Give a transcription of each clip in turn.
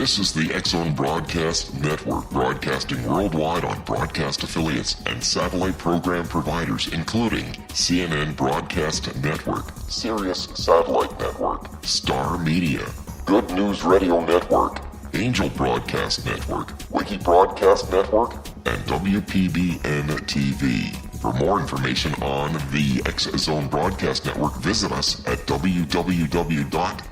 This is the X-Zone Broadcast Network, broadcasting worldwide on broadcast affiliates and satellite program providers, including CNN Broadcast Network, Sirius Satellite Network, Star Media, Good News Radio Network, Angel Broadcast Network, Wiki Broadcast Network, and WPBN TV. For more information on the X-Zone Broadcast Network, visit us at www.xzbn.net.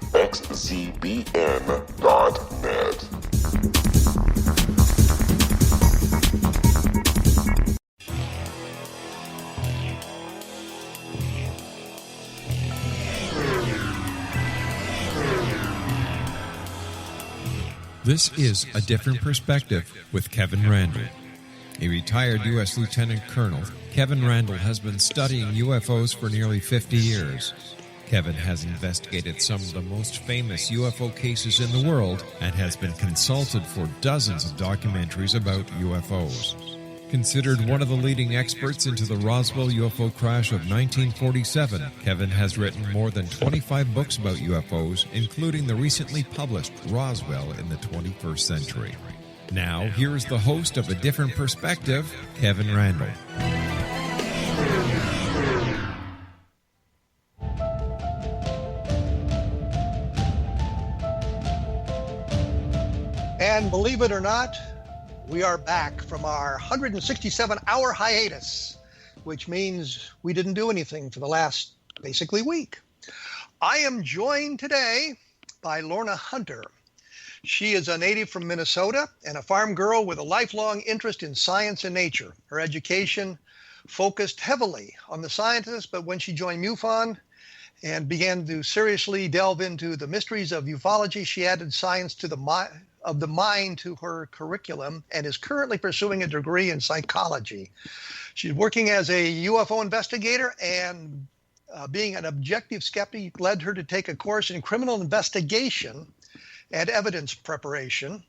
This is A Different Perspective with Kevin Randle. A retired U.S. Lieutenant Colonel, Kevin Randle has been studying UFOs for nearly 50 years. Kevin has investigated some of the most famous UFO cases in the world and has been consulted for dozens of documentaries about UFOs. Considered one of the leading experts into the Roswell UFO crash of 1947, Kevin has written more than 25 books about UFOs, including the recently published Roswell in the 21st Century. Now, here's the host of A Different Perspective, Kevin Randle. And believe it or not, we are back from our 167-hour hiatus, which means we didn't do anything for the last, basically, week. I am joined today by Lorna Hunter. She is a native from Minnesota and a farm girl with a lifelong interest in science and nature. Her education focused heavily on the scientists, but when she joined MUFON and began to seriously delve into the mysteries of ufology, she added science to the mind to her curriculum and is currently pursuing a degree in psychology. She's working as a UFO investigator, and being an objective skeptic led her to take a course in criminal investigation and evidence preparation,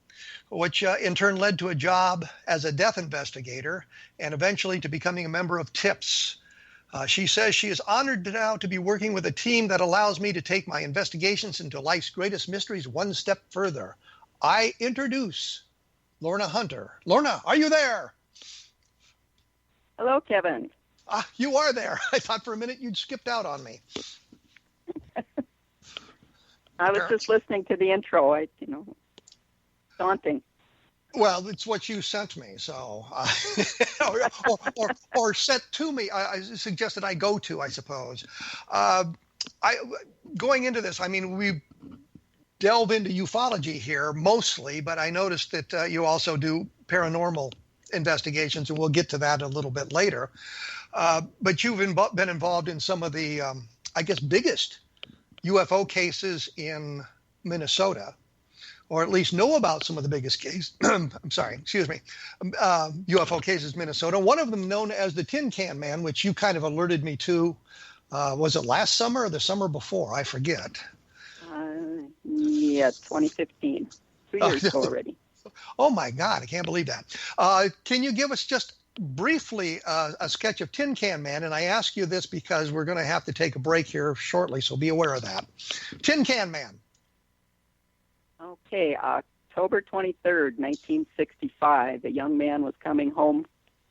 which in turn led to a job as a death investigator and eventually to becoming a member of TIPS. She says she is honored now to be working with a team that allows me to take my investigations into life's greatest mysteries one step further. I introduce Lorna Hunter. Lorna, are you there? Hello, Kevin. You are there. I thought for a minute you'd skipped out on me. I was just listening to the intro. Daunting. Well, it's what you sent me, so or sent to me. I suggested I go to, I suppose. Going into this, I mean, we delve into ufology here mostly, but I noticed that you also do paranormal investigations, and we'll get to that a little bit later. But you've been involved in some of the, I guess, biggest UFO cases in Minnesota, or at least know about some of the biggest cases. UFO cases in Minnesota. One of them known as the Tin Can Man, which you kind of alerted me to. Was it last summer or the summer before? I forget. Yeah, 2015. 2 years ago already. Oh my God, I can't believe that. Can you give us just briefly a sketch of Tin Can Man? And I ask you this because we're going to have to take a break here shortly, so be aware of that. Tin Can Man. Okay, October 23rd, 1965, a young man was coming home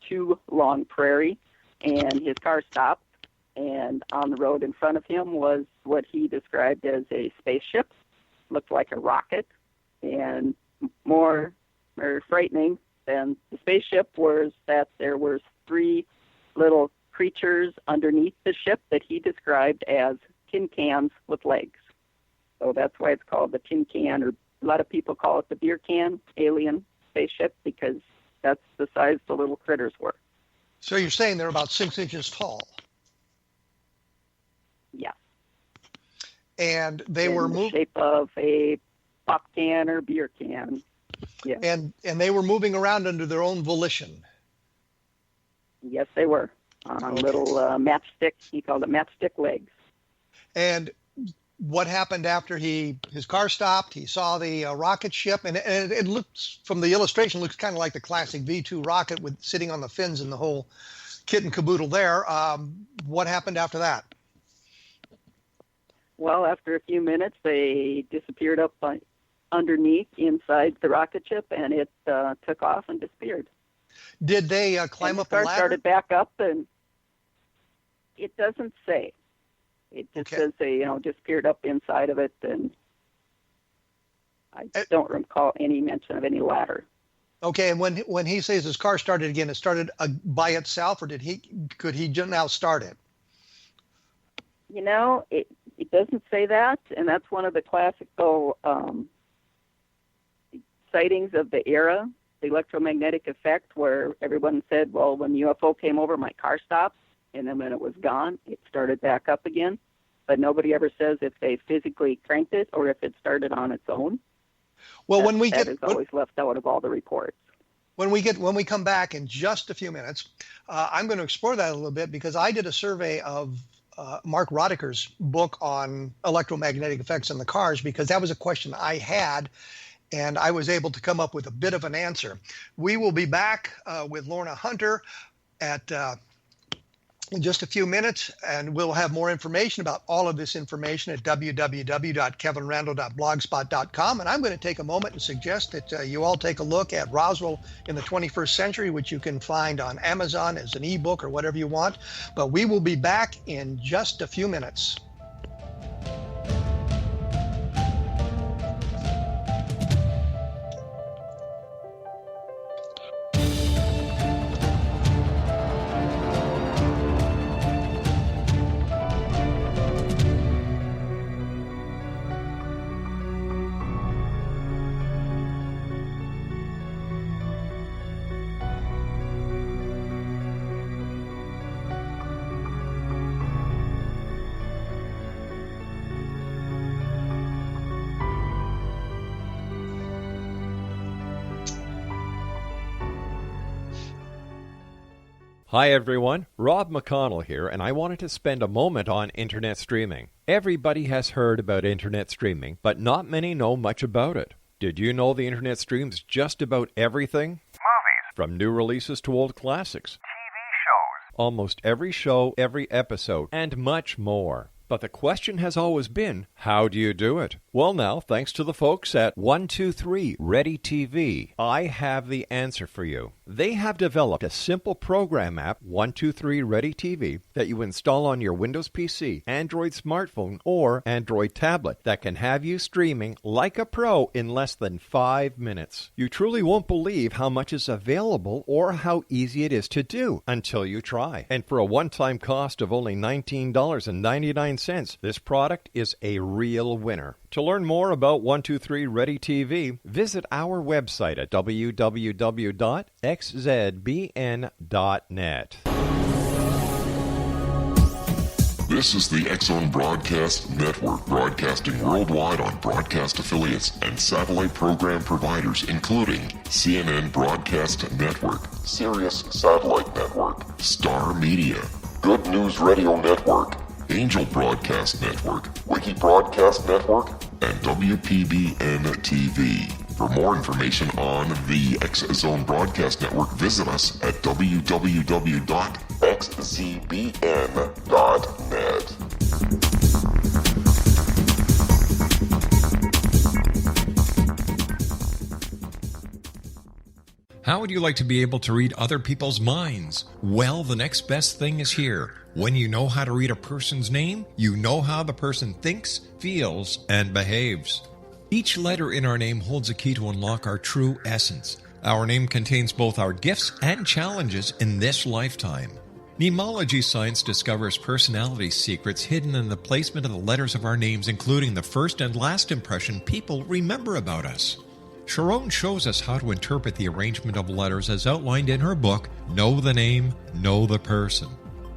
to Long Prairie, and his car stopped, and on the road in front of him was what he described as a spaceship. Looked like a rocket, and more frightening than the spaceship was that there were three little creatures underneath the ship that he described as tin cans with legs. So that's why it's called the Tin Can, or a lot of people call it the beer can alien spaceship, because that's the size the little critters were. So you're saying they're about 6 inches tall? Yeah. And they were in the shape of a pop can or beer can. Yeah. And they were moving around under their own volition. Yes, they were. On little matchstick, he called it matchstick legs. And what happened after his car stopped? He saw the rocket ship, and it looks, from the illustration, looks kind of like the classic V-2 rocket with sitting on the fins and the whole kit and caboodle there. What happened after that? Well, after a few minutes, they disappeared up underneath inside the rocket ship, and it took off and disappeared. Did they climb up a ladder? Started back up, and it doesn't say. It just says they, disappeared up inside of it, and I don't recall any mention of any ladder. Okay, and when he says his car started again, it started by itself, or could he just now start it? It doesn't say that, and that's one of the classical sightings of the era, the electromagnetic effect, where everyone said, well, when the UFO came over, my car stopped, and then when it was gone, it started back up again. But nobody ever says if they physically cranked it or if it started on its own. Well, that is always left out of all the reports. When we come back in just a few minutes, I'm going to explore that a little bit, because I did a survey of Mark Roddiker's book on electromagnetic effects in the cars, because that was a question I had, and I was able to come up with a bit of an answer. We will be back with Lorna Hunter in just a few minutes, and we'll have more information about all of this information at www.kevinrandle.blogspot.com. And I'm going to take a moment and suggest that you all take a look at Roswell in the 21st Century, which you can find on Amazon as an ebook or whatever you want. But we will be back in just a few minutes. Hi everyone, Rob McConnell here, and I wanted to spend a moment on internet streaming. Everybody has heard about internet streaming, but not many know much about it. Did you know the internet streams just about everything? Movies. From new releases to old classics. TV shows. Almost every show, every episode, and much more. But the question has always been, how do you do it? Well now, thanks to the folks at 123 Ready TV, I have the answer for you. They have developed a simple program app, 123 Ready TV, that you install on your Windows PC, Android smartphone, or Android tablet that can have you streaming like a pro in less than 5 minutes. You truly won't believe how much is available or how easy it is to do until you try. And for a one-time cost of only $19.99, this product is a real winner. To learn more about 123 Ready TV, visit our website at www.xzbn.net. This is the X-Zone Broadcast Network, broadcasting worldwide on broadcast affiliates and satellite program providers, including CNN Broadcast Network, Sirius Satellite Network, Star Media, Good News Radio Network, Angel Broadcast Network, Wiki Broadcast Network, and WPBN TV. For more information on the X-Zone Broadcast Network, visit us at www.xzbn.net. How would you like to be able to read other people's minds? Well, the next best thing is here. When you know how to read a person's name, you know how the person thinks, feels, and behaves. Each letter in our name holds a key to unlock our true essence. Our name contains both our gifts and challenges in this lifetime. Mnemology science discovers personality secrets hidden in the placement of the letters of our names, including the first and last impression people remember about us. Sharon shows us how to interpret the arrangement of letters as outlined in her book, Know the Name, Know the Person.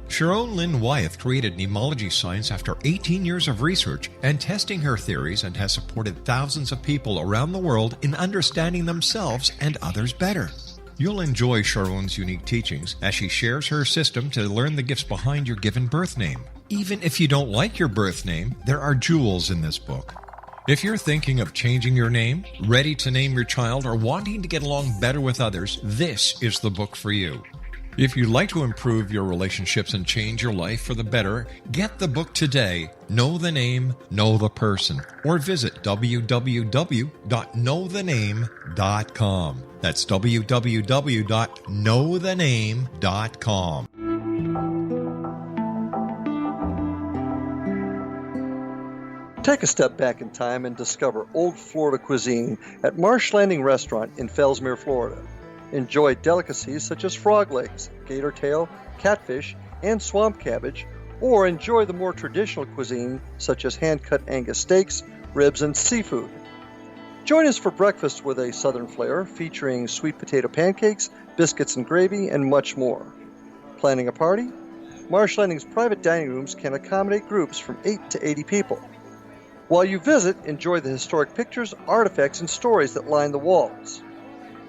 Sharon Lynn Wyeth created mnemology science after 18 years of research and testing her theories, and has supported thousands of people around the world in understanding themselves and others better. You'll enjoy Sharon's unique teachings as she shares her system to learn the gifts behind your given birth name. Even if you don't like your birth name, there are jewels in this book. If you're thinking of changing your name, ready to name your child, or wanting to get along better with others, this is the book for you. If you'd like to improve your relationships and change your life for the better, get the book today, Know the Name, Know the Person, or visit www.knowthename.com. That's www.knowthename.com. Take a step back in time and discover old Florida cuisine at Marsh Landing Restaurant in Fellsmere, Florida. Enjoy delicacies such as frog legs, gator tail, catfish, and swamp cabbage, or enjoy the more traditional cuisine such as hand-cut Angus steaks, ribs, and seafood. Join us for breakfast with a southern flair featuring sweet potato pancakes, biscuits and gravy, and much more. Planning a party? Marsh Landing's private dining rooms can accommodate groups from 8 to 80 people. While you visit, enjoy the historic pictures, artifacts, and stories that line the walls.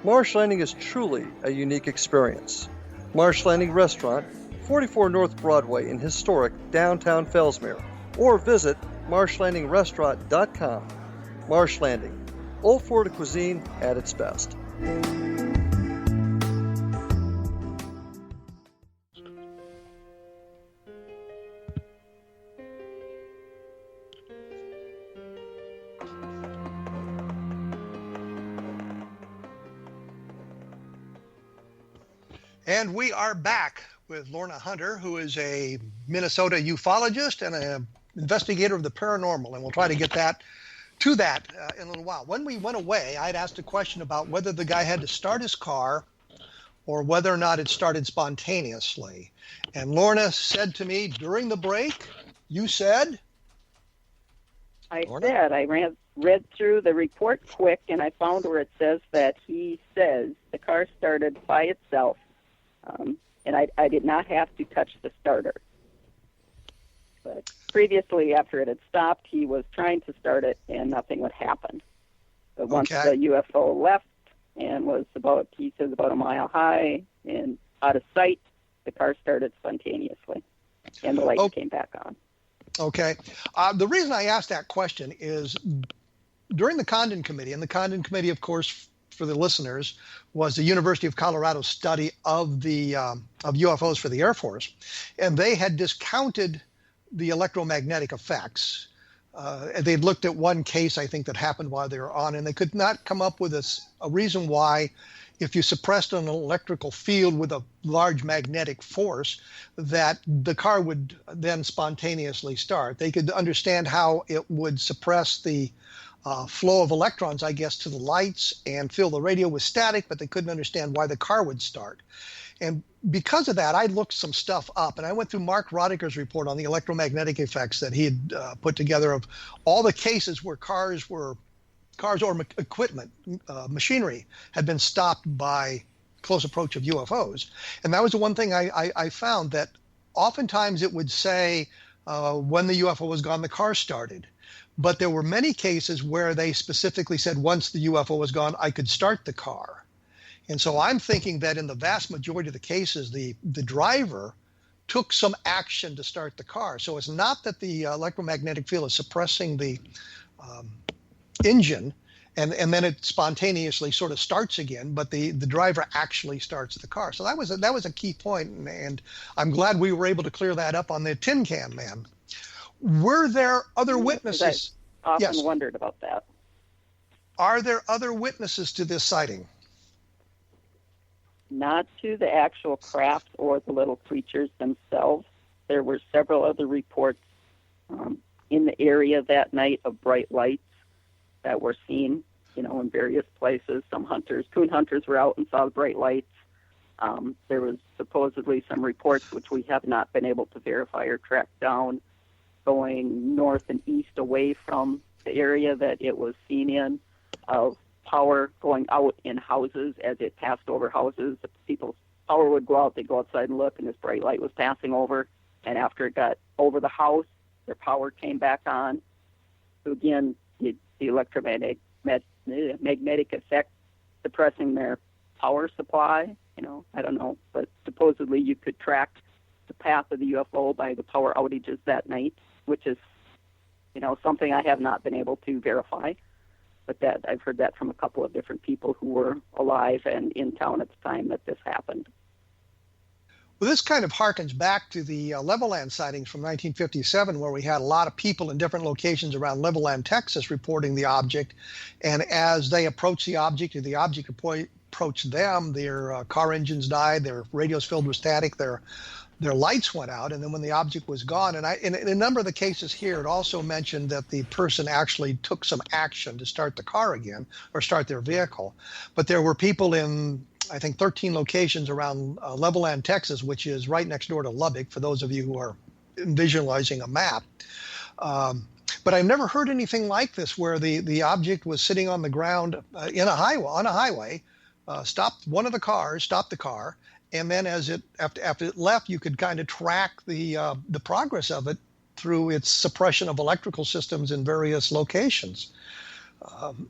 Marsh Landing is truly a unique experience. Marsh Landing Restaurant, 44 North Broadway in historic downtown Fellsmere, or visit marshlandingrestaurant.com. Marsh Landing, old Florida cuisine at its best. And we are back with Lorna Hunter, who is a Minnesota ufologist and an investigator of the paranormal. And we'll try to get to that in a little while. When we went away, I'd asked a question about whether the guy had to start his car or whether or not it started spontaneously. And Lorna said to me during the break, you said? Lorna? I read through the report quick, and I found where it says that he says the car started by itself. And I did not have to touch the starter. But previously, after it had stopped, he was trying to start it, and nothing would happen. But once the UFO left and was about a mile high and out of sight, the car started spontaneously, and the lights came back on. Okay. The reason I asked that question is during the Condon Committee, and the Condon Committee, of course, for the listeners, was the University of Colorado study of the of UFOs for the Air Force, and they had discounted the electromagnetic effects. They'd looked at one case, I think, that happened while they were on, and they could not come up with a reason why, if you suppressed an electrical field with a large magnetic force, that the car would then spontaneously start. They could understand how it would suppress the flow of electrons, I guess, to the lights and fill the radio with static, but they couldn't understand why the car would start. And because of that, I looked some stuff up, and I went through Mark Rodiker's report on the electromagnetic effects that he had put together of all the cases where cars or equipment, machinery, had been stopped by close approach of UFOs. And that was the one thing I found, that oftentimes it would say when the UFO was gone, the car started. But there were many cases where they specifically said once the UFO was gone, I could start the car. And so I'm thinking that in the vast majority of the cases, the driver took some action to start the car. So it's not that the electromagnetic field is suppressing the engine and then it spontaneously sort of starts again, but the driver actually starts the car. So that was a key point, and I'm glad we were able to clear that up on the Tin Can Man. Were there other witnesses? I often wondered about that. Are there other witnesses to this sighting? Not to the actual craft or the little creatures themselves. There were several other reports in the area that night of bright lights that were seen, in various places. Some coon hunters were out and saw the bright lights. There was supposedly some reports, which we have not been able to verify or track down, going north and east away from the area that it was seen in, of power going out in houses as it passed over houses. If people's power would go out, they'd go outside and look, and this bright light was passing over. And after it got over the house, their power came back on. So again, the electromagnetic effect suppressing their power supply. I don't know, but supposedly you could track the path of the UFO by the power outages that night, which is, something I have not been able to verify. But that I've heard that from a couple of different people who were alive and in town at the time that this happened. Well, this kind of harkens back to the Levelland sightings from 1957, where we had a lot of people in different locations around Levelland, Texas, reporting the object. And as they approached the object, or the object approached them, their car engines died, their radios filled with static, their lights went out, and then when the object was gone, and in a number of the cases here, it also mentioned that the person actually took some action to start the car again or start their vehicle. But there were people in, I think, 13 locations around Levelland, Texas, which is right next door to Lubbock, for those of you who are visualizing a map. But I've never heard anything like this, where the object was sitting on the ground on a highway, stopped the car, and then after it left, you could kind of track the progress of it through its suppression of electrical systems in various locations.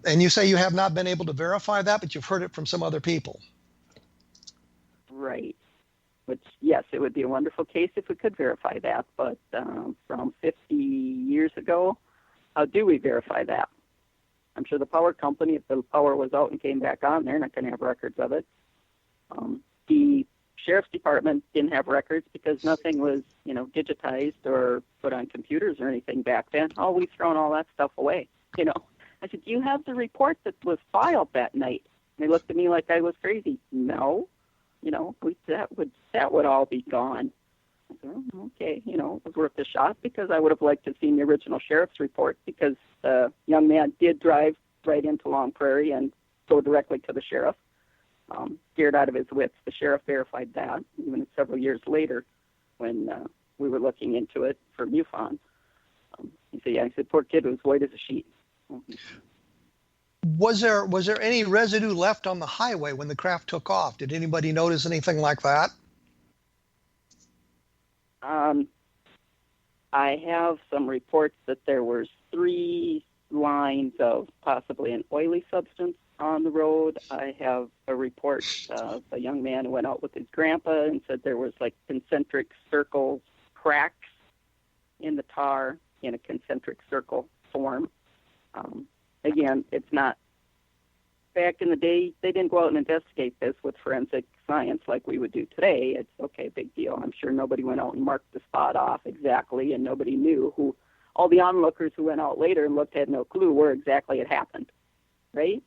And you say you have not been able to verify that, but you've heard it from some other people. Right. Which, yes, it would be a wonderful case if we could verify that. But from 50 years ago, how do we verify that? I'm sure the power company, if the power was out and came back on, they're not going to have records of it. The sheriff's department didn't have records because nothing was, digitized or put on computers or anything back then. Oh, we've thrown all that stuff away. I said, do you have the report that was filed that night? And they looked at me like I was crazy. No. That would all be gone. I said, oh, okay, it was worth a shot, because I would have liked to have seen the original sheriff's report, because the young man did drive right into Long Prairie and go directly to the sheriff. Scared out of his wits. The sheriff verified that, even several years later when we were looking into it for MUFON. He said, I said, poor kid was white as a sheet. Was there any residue left on the highway when the craft took off? Did anybody notice anything like that? I have some reports that there were 3 lines of possibly an oily substance on the road. I have a report of a young man who went out with his grandpa and said there was like concentric circle cracks in the tar in a concentric circle form. Again, it's not, back in the day, they didn't go out and investigate this with forensic science like we would do today. It's okay, big deal. I'm sure nobody went out and marked the spot off exactly, and nobody knew who, all the onlookers who went out later and looked had no clue where exactly it happened, right?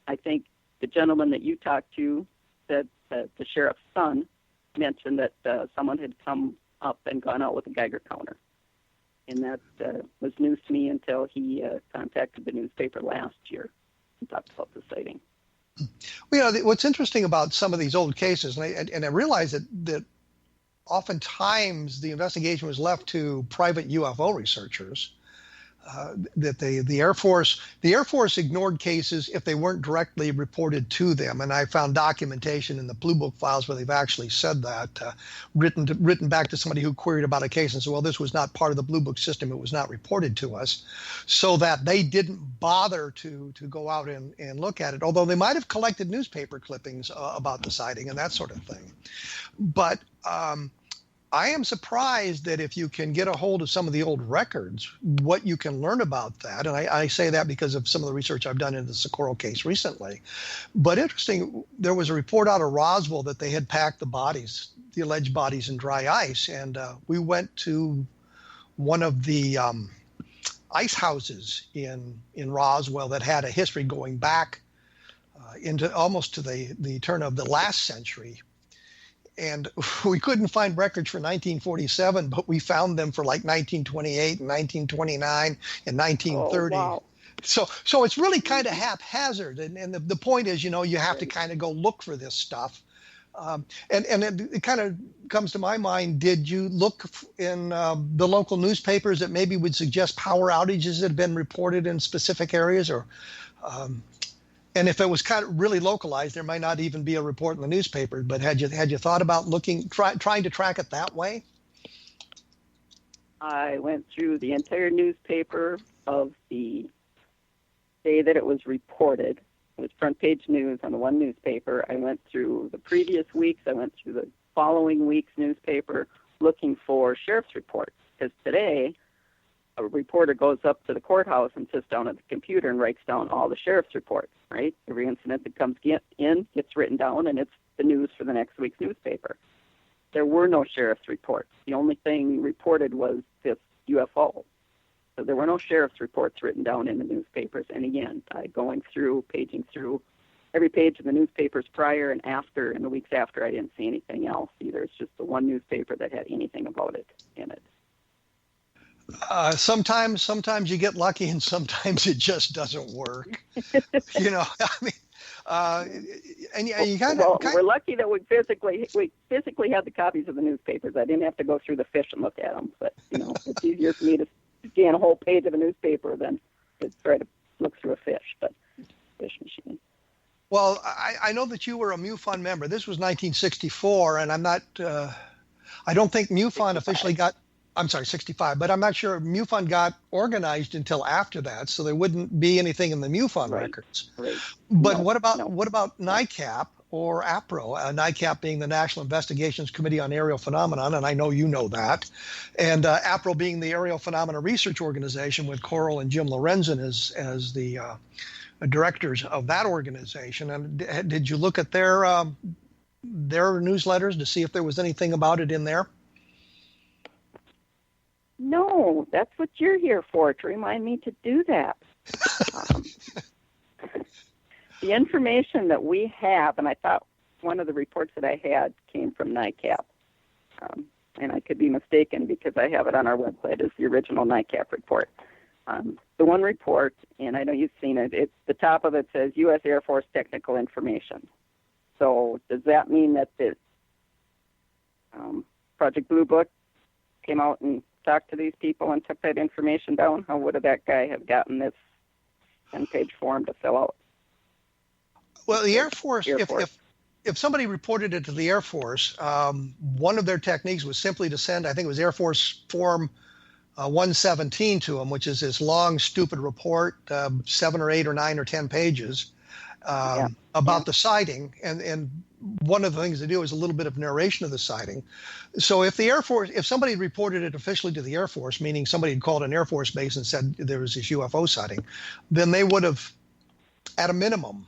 I think the gentleman that you talked to said that the sheriff's son mentioned that someone had come up and gone out with a Geiger counter. And that was news to me until he contacted the newspaper last year and talked about the sighting. Well, what's interesting about some of these old cases, and I realize that oftentimes the investigation was left to private UFO researchers. That the Air Force ignored cases if they weren't directly reported to them, and I found documentation in the Blue Book files where they've actually said that, written back to somebody who queried about a case and said, well, this was not part of the Blue Book system, it was not reported to us, so that they didn't bother to go out and look at it, although they might have collected newspaper clippings about the sighting and that sort of thing. But I am surprised that if you can get a hold of some of the old records, what you can learn about that. And I say that because of some of the research I've done in the Socorro case recently. But interesting, there was a report out of Roswell that they had packed the alleged bodies in dry ice. And we went to one of the ice houses in Roswell that had a history going back into almost to the turn of the last century. And we couldn't find records for 1947, but we found them for like 1928 and 1929 and 1930. Oh, wow. So it's really kind of haphazard. And the point is, you have to kind of go look for this stuff. And it kind of comes to my mind, did you look in the local newspapers that maybe would suggest power outages that have been reported in specific areas? Or and if it was kind of really localized, there might not even be a report in the newspaper. But had you thought about trying to track it that way? I went through the entire newspaper of the day that it was reported. It was front page news on the one newspaper. I went through the previous weeks. I went through the following week's newspaper looking for sheriff's reports. Because today, a reporter goes up to the courthouse and sits down at the computer and writes down all the sheriff's reports, right? Every incident that comes in gets written down, and it's the news for the next week's newspaper. There were no sheriff's reports. The only thing reported was this UFO. So there were no sheriff's reports written down in the newspapers. And again, paging through every page of the newspapers prior and after, and the weeks after, I didn't see anything else either. It's just the one newspaper that had anything about it in it. Sometimes you get lucky, and sometimes it just doesn't work. I mean, and you kind of. We're lucky that we physically had the copies of the newspapers. I didn't have to go through the fish and look at them. But it's easier for me to scan a whole page of a newspaper than to try to look through a fish machine. Well, I know that you were a MUFON member. This was 1964, and I'm not. I don't think MUFON officially got. I'm sorry, 65, but I'm not sure MUFON got organized until after that, so there wouldn't be anything in the MUFON records. Right. But what about NICAP or APRO? NICAP being the National Investigations Committee on Aerial Phenomenon, and I know you know that, and APRO being the Aerial Phenomena Research Organization with Coral and Jim Lorenzen as the directors of that organization. And did you look at their newsletters to see if there was anything about it in there? No, that's what you're here for, to remind me to do that. The information that we have, and I thought one of the reports that I had came from NICAP, and I could be mistaken because I have it on our website as the original NICAP report. The one report, and I know you've seen it, it's the top of it says U.S. Air Force Technical Information. So does that mean that this Project Blue Book came out and talked to these people and took that information down? How would that guy have gotten this 10-page form to fill out? Well, the Air Force. If somebody reported it to the Air Force, one of their techniques was simply to send, I think it was Air Force Form 117 to them, which is this long, stupid report, 7 or 8 or 9 or 10 pages about the sighting. And one of the things they do is a little bit of narration of the sighting. So if the Air Force, if somebody reported it officially to the Air Force, meaning somebody had called an Air Force base and said there was this UFO sighting, then they would have, at a minimum,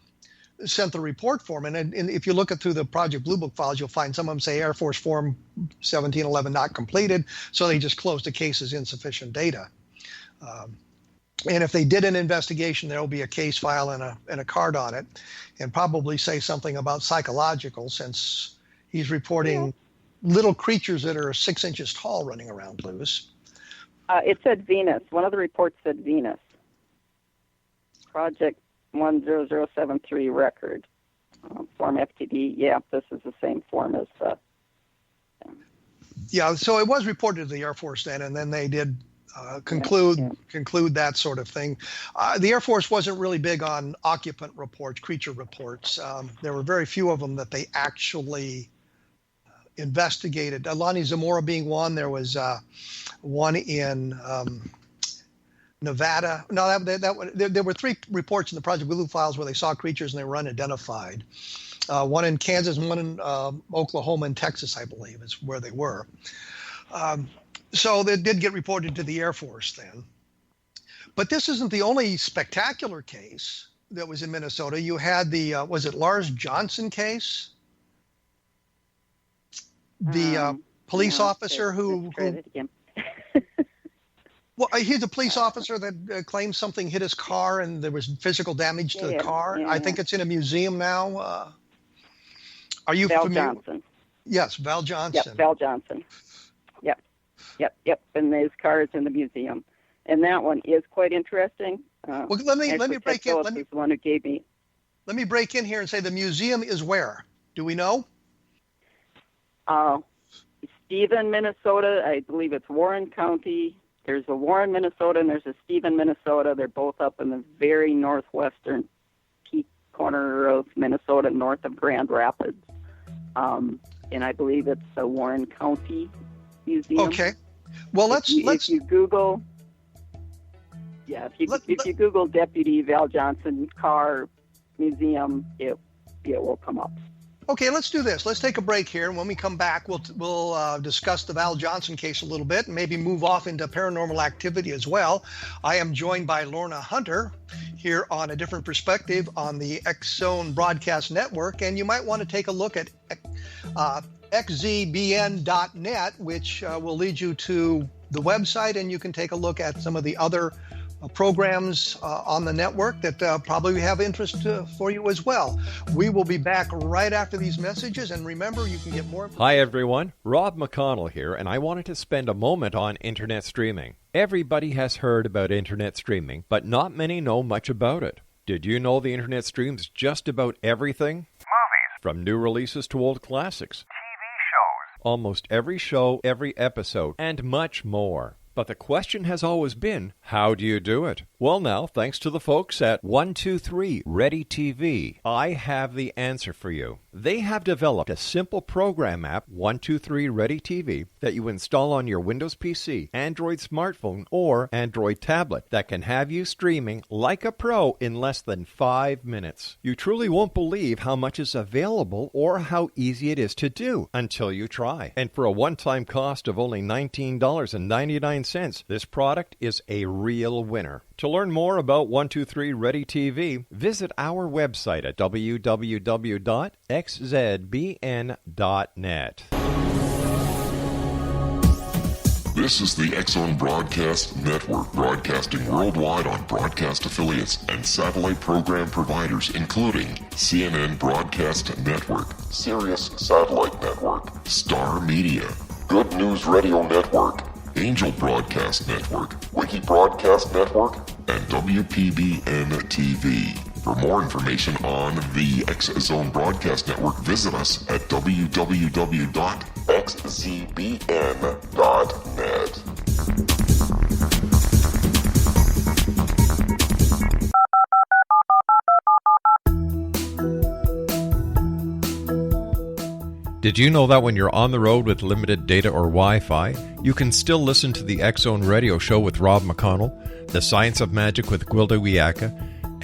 sent the report form. And if you look at through the Project Blue Book files, you'll find some of them say Air Force Form 1711 not completed, so they just closed the case as insufficient data. And if they did an investigation, there will be a case file and a card on it, and probably say something about psychological, since he's reporting little creatures that are 6 inches tall running around loose. It said Venus. One of the reports said Venus. Project 10073 record. Form FTD. Yeah, this is the same form as... Yeah, so it was reported to the Air Force then, and then they did conclude that sort of thing. The Air Force wasn't really big on occupant reports, creature reports. There were very few of them that they actually investigated. Lonnie Zamora being one. There was one in Nevada. No, there were 3 reports in the Project Blue files where they saw creatures and they were unidentified. One in Kansas, one in Oklahoma and Texas, I believe, is where they were. So they did get reported to the Air Force then. But this isn't the only spectacular case that was in Minnesota. You had the, was it Lars Johnson case? The police officer who well, he's a police officer that claims something hit his car and there was physical damage to the car. I think it's in a museum now. Are you familiar? Johnson. Yes, Val Johnson. Yep, Val Johnson. Yep. And his car is in the museum, and that one is quite interesting. Well, let me break in. The one who gave me. Let me break in here and say the museum is where? Do we know? Stephen, Minnesota. I believe it's Warren County. There's a Warren, Minnesota, and there's a Stephen, Minnesota. They're both up in the very northwestern peak corner of Minnesota, north of Grand Rapids. And I believe it's the Warren County Museum. Okay. Well, if you Google, if you Google Deputy Val Johnson car museum, it will come up. Okay, let's do this. Let's take a break here, and when we come back, we'll discuss the Val Johnson case a little bit, and maybe move off into paranormal activity as well. I am joined by Lorna Hunter here on A Different Perspective on the X-Zone Broadcast Network, and you might want to take a look at xzbn.net, which will lead you to the website, and you can take a look at some of the other programs on the network that probably have interest for you as well. We will be back right after these messages, and remember, you can get more information. Hi everyone, Rob McConnell here, and I wanted to spend a moment on internet streaming. Everybody has heard about internet streaming, but not many know much about it. Did you know the internet streams just about everything? Movies. From new releases to old classics. TV shows. Almost every show, every episode, and much more. But the question has always been, how do you do it? Well now, thanks to the folks at 123 Ready TV, I have the answer for you. They have developed a simple program app, 123 Ready TV, that you install on your Windows PC, Android smartphone, or Android tablet that can have you streaming like a pro in less than 5 minutes. You truly won't believe how much is available or how easy it is to do until you try. And for a one-time cost of only $19.99, this product is a real winner. To learn more about 123 Ready TV, visit our website at www.xzbn.net. This is the X-Zone Broadcast Network, broadcasting worldwide on broadcast affiliates and satellite program providers, including CNN Broadcast Network, Sirius Satellite Network, Star Media, Good News Radio Network, Angel Broadcast Network, Wiki Broadcast Network, and WPBN TV. For more information on the X-Zone Broadcast Network, visit us at www.xzbn.net. Did you know that when you're on the road with limited data or Wi-Fi, you can still listen to the X-Zone Radio Show with Rob McConnell, The Science of Magic with Gwilda Wiyaka,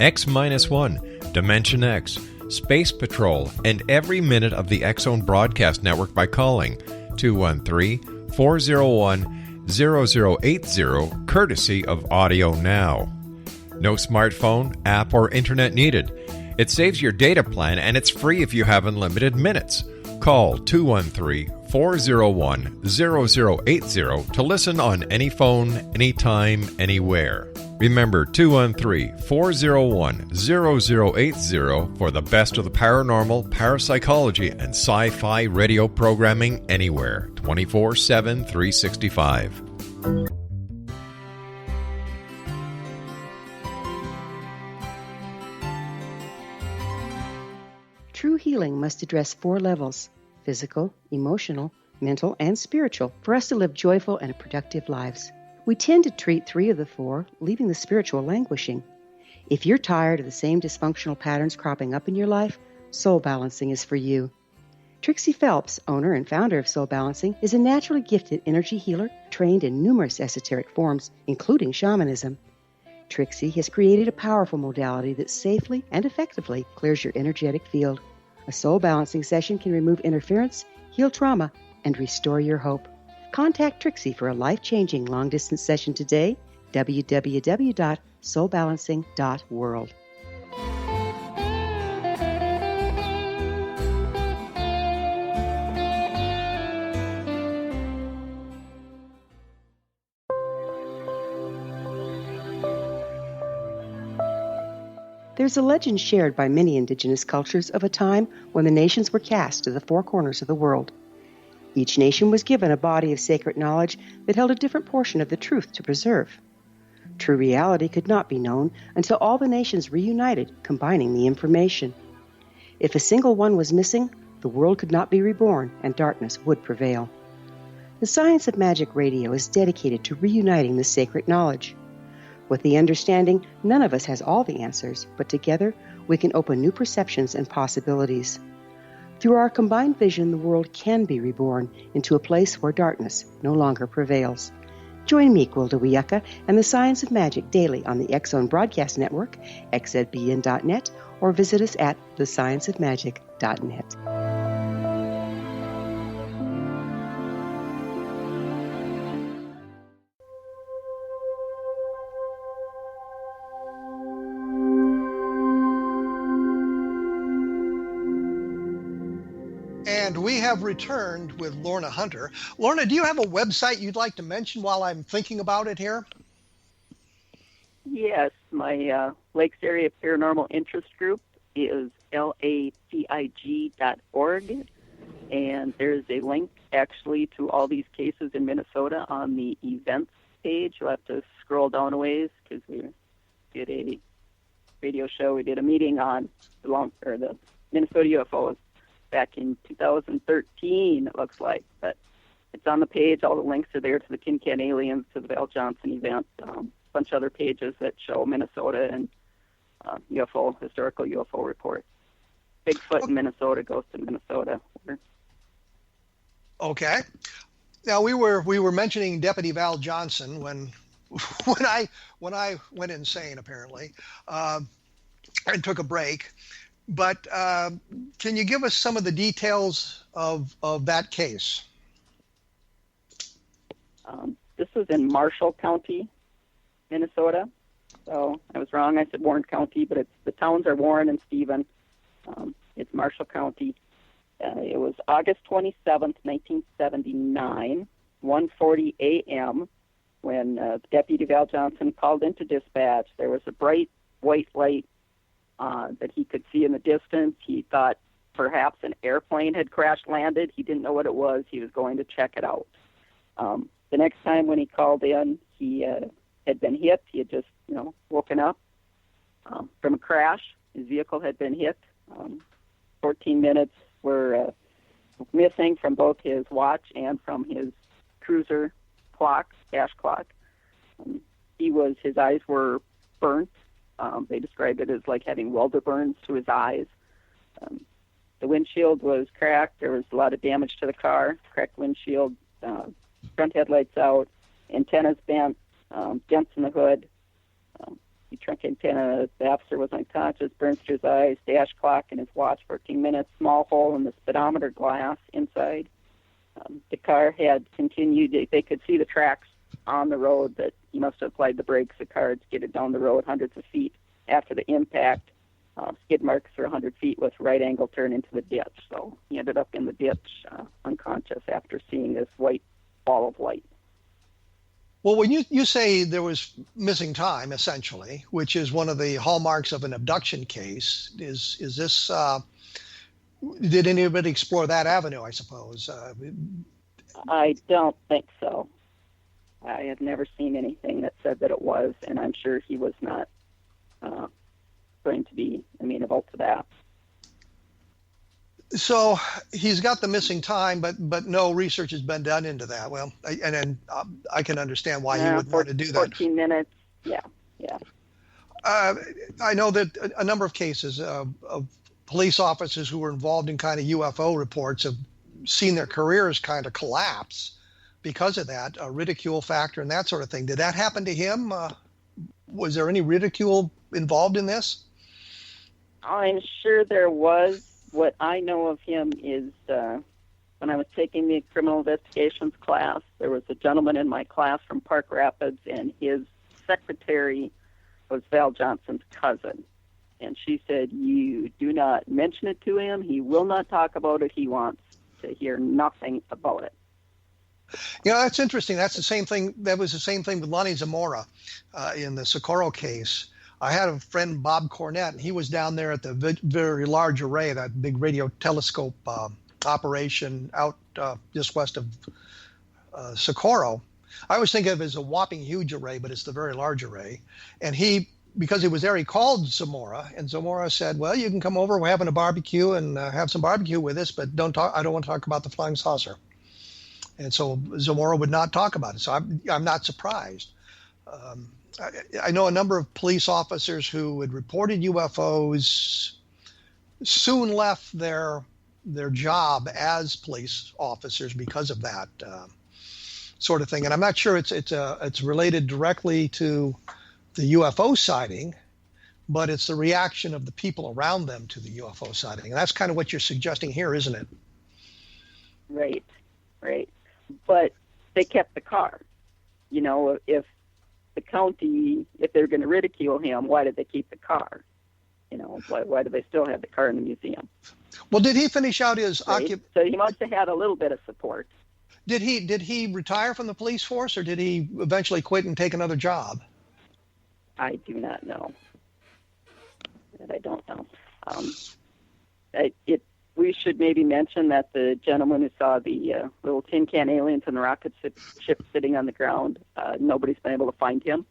X-1, Dimension X, Space Patrol, and every minute of the X-Zone Broadcast Network by calling 213-401-0080, courtesy of Audio Now. No smartphone, app, or internet needed. It saves your data plan, and it's free if you have unlimited minutes. Call 213-401-0080 to listen on any phone, anytime, anywhere. Remember 213-401-0080 for the best of the paranormal, parapsychology, and sci-fi radio programming anywhere, 24/7, 365. True healing must address 4 levels: physical, emotional, mental, and spiritual, for us to live joyful and productive lives. We tend to treat 3 of the 4, leaving the spiritual languishing. If you're tired of the same dysfunctional patterns cropping up in your life, Soul Balancing is for you. Trixie Phelps, owner and founder of Soul Balancing, is a naturally gifted energy healer trained in numerous esoteric forms, including shamanism. Trixie has created a powerful modality that safely and effectively clears your energetic field. A soul balancing session can remove interference, heal trauma, and restore your hope. Contact Trixie for a life-changing long-distance session today, www.soulbalancing.world. There's a legend shared by many indigenous cultures of a time when the nations were cast to the 4 corners of the world. Each nation was given a body of sacred knowledge that held a different portion of the truth to preserve. True reality could not be known until all the nations reunited, combining the information. If a single one was missing, the world could not be reborn and darkness would prevail. The Science of Magic Radio is dedicated to reuniting the sacred knowledge. With the understanding, none of us has all the answers, but together we can open new perceptions and possibilities. Through our combined vision, the world can be reborn into a place where darkness no longer prevails. Join me, Gwilda Wiyaka, and the Science of Magic daily on the X-Zone Broadcast Network, xzbn.net, or visit us at thescienceofmagic.net. And we have returned with Lorna Hunter. Lorna, do you have a website you'd like to mention while I'm thinking about it here? Yes, my Lakes Area Paranormal Interest Group is lacig.org, and there's a link actually to all these cases in Minnesota on the events page. You'll have to scroll down a ways because we did a radio show. We did a meeting on the Minnesota UFOs back in 2013, it looks like. But it's on the page. All the links are there to the Tin Can Aliens, to the Val Johnson event, a bunch of other pages that show Minnesota and historical UFO reports. Bigfoot in Minnesota, Ghost in Minnesota. Okay. Now we were mentioning Deputy Val Johnson when I went insane apparently, and took a break. But can you give us some of the details of that case? This was in Marshall County, Minnesota. So I was wrong. I said Warren County, but the towns are Warren and Stephen. It's Marshall County. It was August 27th, 1979, 1:40 a.m. when Deputy Val Johnson called into dispatch. There was a bright white light that he could see in the distance. He thought perhaps an airplane had crash landed. He didn't know what it was. He was going to check it out. The next time when he called in, he had been hit. He had just, woken up from a crash. His vehicle had been hit. 14 minutes were missing from both his watch and from his cruiser clock, dash clock. His eyes were burnt. They described it as like having welder burns to his eyes. The windshield was cracked. There was a lot of damage to the car. Cracked windshield, front headlights out, antennas bent, dents in the hood. The trunk antenna, the officer was unconscious, burns to his eyes, dash clock in his watch, 14 minutes, small hole in the speedometer glass inside. The car had continued. They could see the tracks on the road that he must have applied the brakes. The car had skidded down the road hundreds of feet after the impact. Skid marks for 100 feet with right angle turn into the ditch. So he ended up in the ditch unconscious after seeing this white ball of light. Well, when you say there was missing time, essentially, which is one of the hallmarks of an abduction case, is this? Did anybody explore that avenue? I suppose. I don't think so. I have never seen anything that said that it was, and I'm sure he was not going to be amenable to that. So he's got the missing time, but no research has been done into that. Well, I can understand why he would want to do that. 14 minutes, yeah. I know that a number of cases of police officers who were involved in kind of UFO reports have seen their careers kind of collapse because of that, a ridicule factor and that sort of thing. Did that happen to him? Was there any ridicule involved in this? I'm sure there was. What I know of him is when I was taking the criminal investigations class, there was a gentleman in my class from Park Rapids, and his secretary was Val Johnson's cousin. And she said, "You do not mention it to him. He will not talk about it. He wants to hear nothing about it." That's interesting. That's the same thing. That was the same thing with Lonnie Zamora in the Socorro case. I had a friend, Bob Cornett, and he was down there at the Very Large Array, that big radio telescope operation out just west of Socorro. I always think of it as a whopping huge array, but it's the Very Large Array. And because he was there, he called Zamora, and Zamora said, "Well, you can come over. We're having a barbecue and have some barbecue with us, but I don't want to talk about the flying saucer." And so Zamora would not talk about it. So I'm not surprised. I know a number of police officers who had reported UFOs soon left their job as police officers because of that sort of thing. And I'm not sure it's related directly to the UFO sighting, but it's the reaction of the people around them to the UFO sighting. And that's kind of what you're suggesting here, isn't it? Right. But they kept the car. If the county, if they're going to ridicule him, why did they keep the car? Why do they still have the car in the museum? Well, did he finish out his right? So he must have had a little bit of support. Did he retire from the police force, or did he eventually quit and take another job? I do not know. That I don't know. We should maybe mention that the gentleman who saw the little tin can aliens and the rocket ship sitting on the ground, nobody's been able to find him.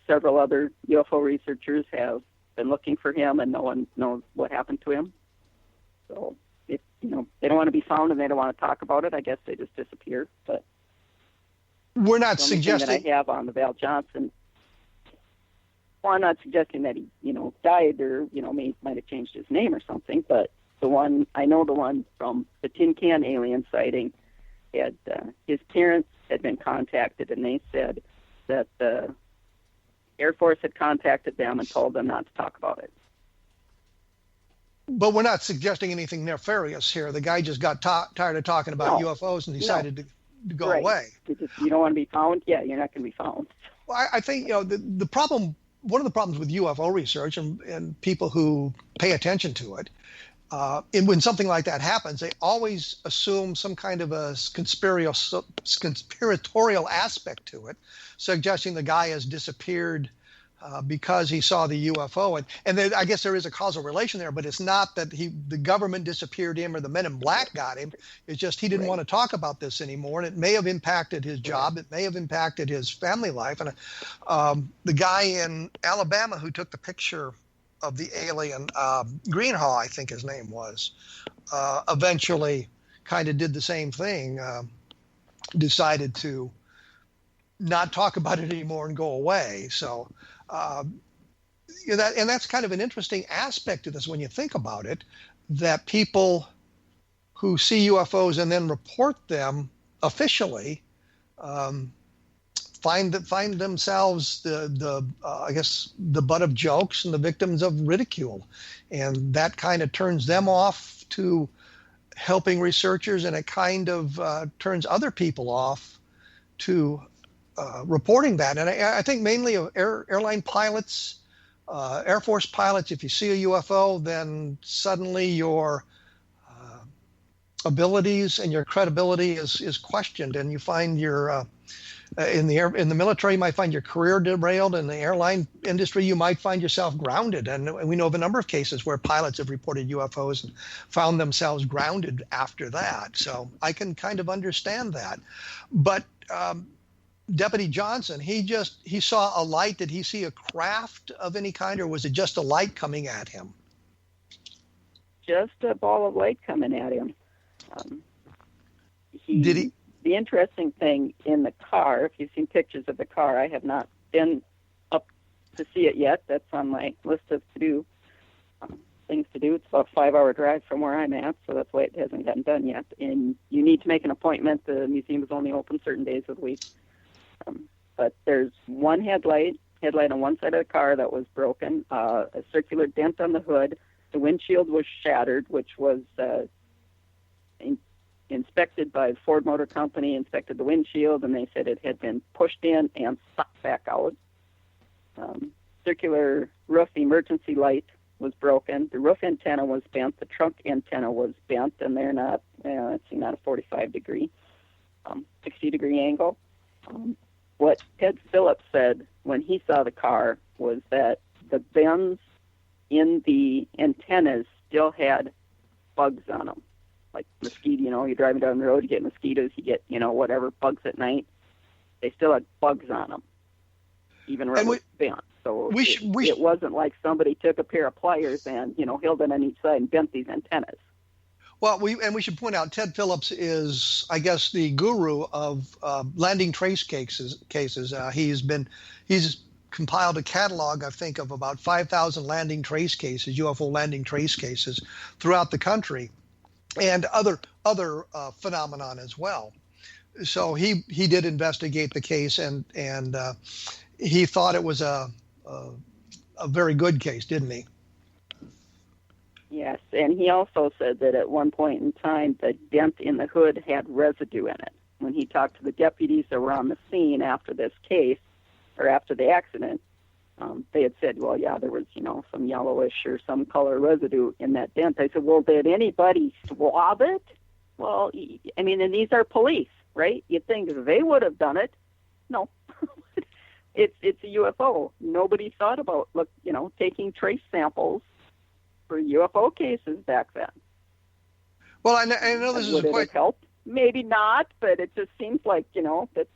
Several other UFO researchers have been looking for him, and no one knows what happened to him. So, if they don't want to be found and they don't want to talk about it, I guess they just disappear. But we're not the suggesting thing that I have on the Val Johnson. Well, I'm not suggesting that he, died or, might have changed his name or something, but the one from the tin can alien sighting had, his parents had been contacted, and they said that the Air Force had contacted them and told them not to talk about it. But we're not suggesting anything nefarious here. The guy just got tired of talking about UFOs and decided to go away. You don't want to be found? Yeah, you're not going to be found. Well, I think, the problem, one of the problems with UFO research and people who pay attention to it, when something like that happens, they always assume some kind of a conspiratorial aspect to it, suggesting the guy has disappeared because he saw the UFO. And then I guess there is a causal relation there, but it's not that the government disappeared him or the men in black got him. It's just he didn't want to talk about this anymore, and it may have impacted his job. It may have impacted his family life. And the guy in Alabama who took the picture of the alien, Greenhaw, I think his name was, eventually kind of did the same thing, decided to not talk about it anymore and go away. So, that's kind of an interesting aspect to this when you think about it, that people who see UFOs and then report them officially find themselves the butt of jokes and the victims of ridicule, and that kind of turns them off to helping researchers, and it kind of turns other people off to reporting that. And I think mainly of airline pilots, Air Force pilots. If you see a UFO, then suddenly your abilities and your credibility is questioned, and you find your in the military, you might find your career derailed. In the airline industry, you might find yourself grounded. And we know of a number of cases where pilots have reported UFOs and found themselves grounded after that. So I can kind of understand that. But Deputy Johnson, he saw a light. Did he see a craft of any kind, or was it just a light coming at him? Just a ball of light coming at him. Did he? The interesting thing in the car, if you've seen pictures of the car, I have not been up to see it yet. That's on my list of things to do. It's about a 5-hour drive from where I'm at, so that's why it hasn't gotten done yet. And you need to make an appointment. The museum is only open certain days of the week. But there's one headlight on one side of the car that was broken, a circular dent on the hood. The windshield was shattered, which was inspected by the Ford Motor Company, inspected the windshield, and they said it had been pushed in and sucked back out. Circular roof emergency light was broken. The roof antenna was bent. The trunk antenna was bent, and they're not, not a 45-degree, 60-degree angle. What Ted Phillips said when he saw the car was that the bends in the antennas still had bugs on them. Like mosquito, you're driving down the road, you get mosquitoes, you get, whatever, bugs at night. They still had bugs on them, even when it was bent. So it wasn't like somebody took a pair of pliers and, held it on each side and bent these antennas. Well, we should point out Ted Phillips is, I guess, the guru of landing trace cases. He's compiled a catalog, I think, of about 5,000 landing trace cases, UFO landing trace cases throughout the country, and other phenomenon as well. So he did investigate the case, and he thought it was a very good case, didn't he? Yes, and he also said that at one point in time, the dent in the hood had residue in it. When he talked to the deputies that were on the scene after this case, or after the accident, they had said, well, yeah, there was, some yellowish or some color residue in that dent. I said, well, did anybody swab it? Well, I mean, and these are police, right? You'd think they would have done it. No. It's a UFO. Nobody thought about, taking trace samples for UFO cases back then. Well, I know this is would it have helped? Maybe not, but it just seems like, that's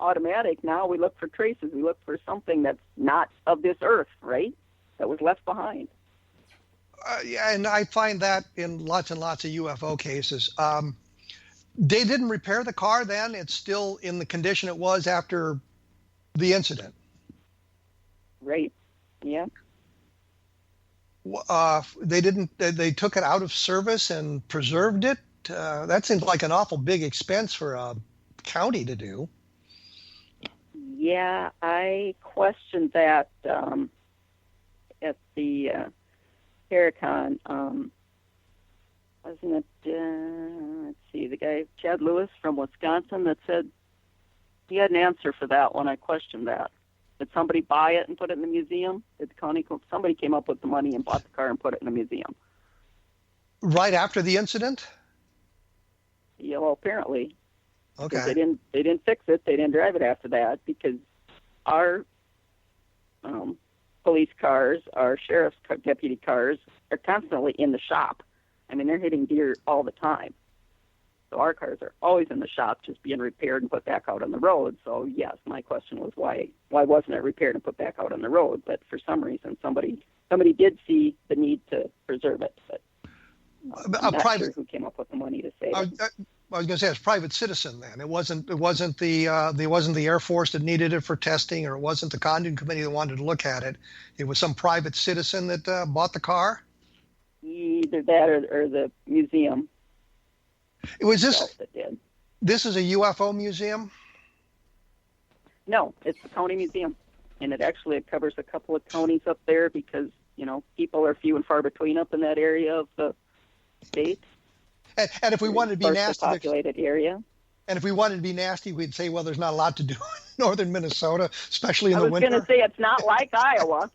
automatic. Now we look for traces. We look for something that's not of this earth, right? That was left behind. Yeah, and I find that in lots and lots of UFO cases. They didn't repair the car then. It's still in the condition it was after the incident. Right. Yeah. They took it out of service and preserved it. That seems like an awful big expense for a county to do. Yeah, I questioned that at the Paracon. Wasn't it, let's see, the guy, Chad Lewis from Wisconsin, that said he had an answer for that when I questioned that. Did somebody buy it and put it in the museum? Did the county, somebody came up with the money and bought the car and put it in the museum? Right after the incident? Yeah, well, apparently. Okay. They didn't fix it. They didn't drive it after that because our police cars, our sheriff's deputy cars, are constantly in the shop. I mean, they're hitting deer all the time. So our cars are always in the shop, just being repaired and put back out on the road. So yes, my question was why wasn't it repaired and put back out on the road? But for some reason, somebody did see the need to preserve it. But I'm not sure who came up with the money to save it. I was going to say it's private citizen then. It wasn't the Air Force that needed it for testing, or it wasn't the Condon Committee that wanted to look at it. It was some private citizen that bought the car. Either that or the museum. Was this? This is a UFO museum? No, it's the county museum, and it covers a couple of counties up there because people are few and far between up in that area of the state. And if we wanted to be nasty, populated area. And if we wanted to be nasty, we'd say, well, there's not a lot to do in northern Minnesota, especially in the winter. I was going to say it's not like Iowa.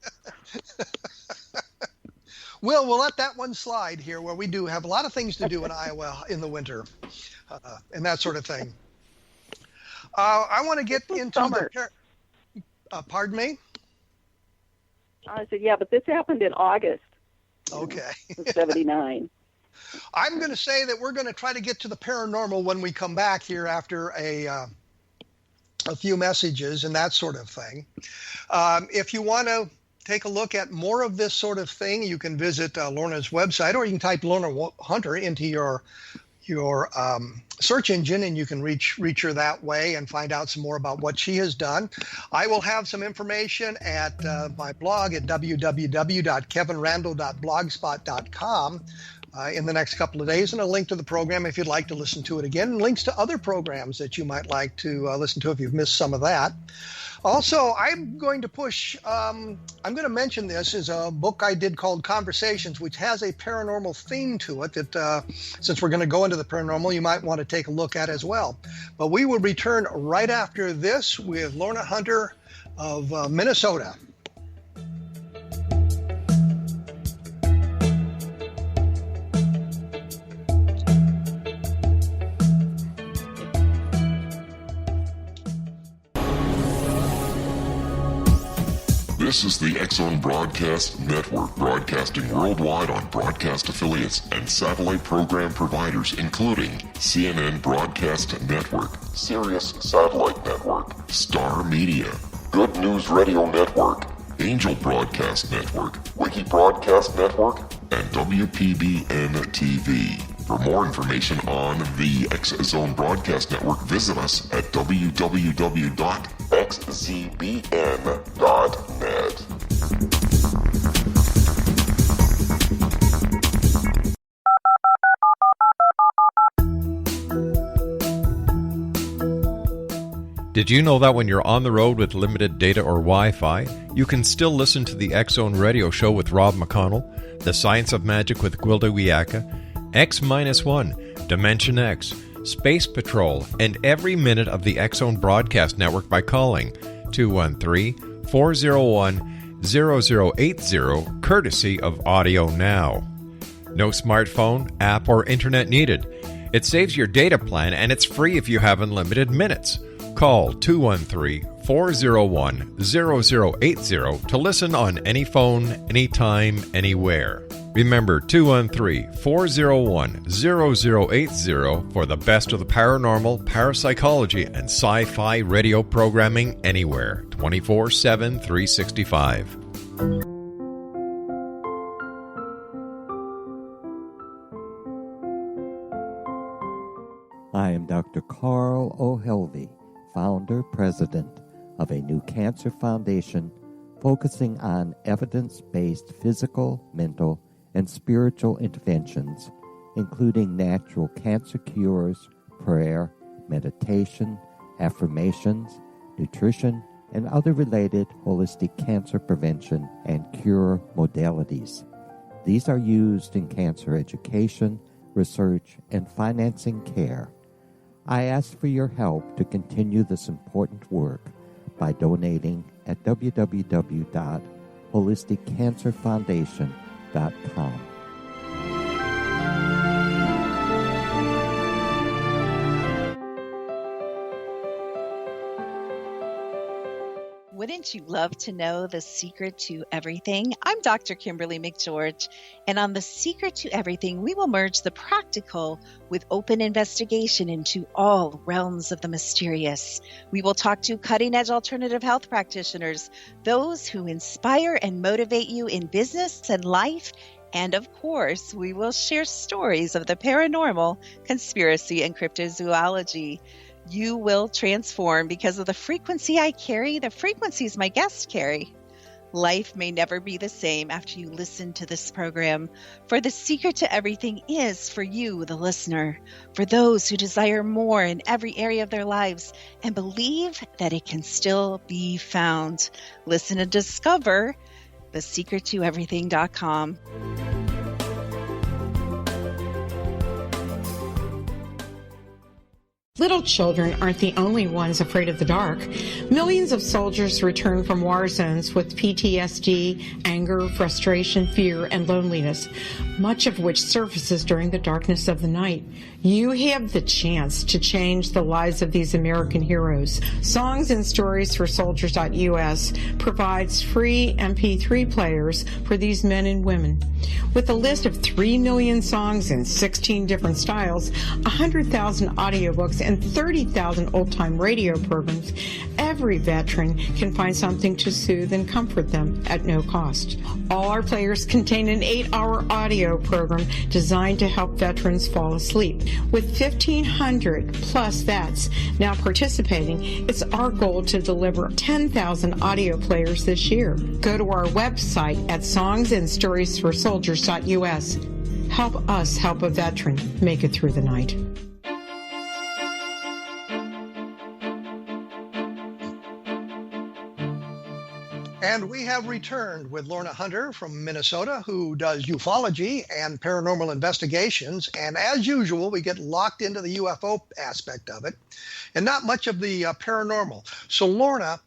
We'll let that one slide here, where we do have a lot of things to do in Iowa in the winter, and that sort of thing. I want to get into pardon me? I said, yeah, but this happened in August. Okay. 79. I'm going to say that we're going to try to get to the paranormal when we come back here after a few messages and that sort of thing. If you want to take a look at more of this sort of thing, you can visit Lorna's website, or you can type Lorna Hunter into your search engine, and you can reach her that way and find out some more about what she has done. I will have some information at my blog at www.kevinrandle.blogspot.com in the next couple of days, and a link to the program if you'd like to listen to it again, and links to other programs that you might like to listen to if you've missed some of that. Also, I'm going to mention this as a book I did called Conversations, which has a paranormal theme to it that, since we're going to go into the paranormal, you might want to take a look at as well. But we will return right after this with Lorna Hunter of Minnesota. This is the X-Zone Broadcast Network, broadcasting worldwide on broadcast affiliates and satellite program providers, including CNN Broadcast Network, Sirius Satellite Network, Star Media, Good News Radio Network, Angel Broadcast Network, Wiki Broadcast Network, and WPBN TV. For more information on the X-Zone Broadcast Network, visit us at www.xzbn.net. Did you know that when you're on the road with limited data or Wi-Fi, you can still listen to the X-Zone Radio Show with Rob McConnell, The Science of Magic with Gwilda Wiyaka, X-1, Dimension X, Space Patrol, and every minute of the X-Zone Broadcast Network by calling 213 213-401-0080, courtesy of Audio Now. No smartphone, app, or internet needed. It saves your data plan and it's free if you have unlimited minutes. Call 213-401-0080 to listen on any phone, anytime, anywhere. Remember 213-401-0080 for the best of the paranormal, parapsychology, and sci-fi radio programming anywhere, 24/7, 365. I am Dr. Carl O'Helvey, founder, president of a new cancer foundation focusing on evidence-based physical, mental, and spiritual interventions, including natural cancer cures, prayer, meditation, affirmations, nutrition, and other related holistic cancer prevention and cure modalities. These are used in cancer education, research, and financing care. I ask for your help to continue this important work by donating at www.holisticcancerfoundation.com. Wouldn't you love to know the secret to everything? I'm Dr. Kimberly McGeorge, and on The Secret to Everything, we will merge the practical with open investigation into all realms of the mysterious. We will talk to cutting-edge alternative health practitioners, those who inspire and motivate you in business and life, and of course, we will share stories of the paranormal, conspiracy, and cryptozoology. You will transform because of the frequency I carry, the frequencies my guests carry. Life may never be the same after you listen to this program, for the secret to everything is for you, the listener, for those who desire more in every area of their lives and believe that it can still be found. Listen and discover thesecrettoeverything.com. Little children aren't the only ones afraid of the dark. Millions of soldiers return from war zones with PTSD, anger, frustration, fear, and loneliness, much of which surfaces during the darkness of the night. You have the chance to change the lives of these American heroes. Songs and Stories for Soldiers.us provides free MP3 players for these men and women. With a list of 3 million songs in 16 different styles, 100,000 audiobooks, and 30,000 old-time radio programs, every veteran can find something to soothe and comfort them at no cost. All our players contain an 8-hour audio program designed to help veterans fall asleep. With 1,500 plus vets now participating, it's our goal to deliver 10,000 audio players this year. Go to our website at songsandstoriesforsoldiers.us. Help us help a veteran make it through the night. And we have returned with Lorna Hunter from Minnesota, who does ufology and paranormal investigations. And as usual, we get locked into the UFO aspect of it and not much of the paranormal. So Lorna,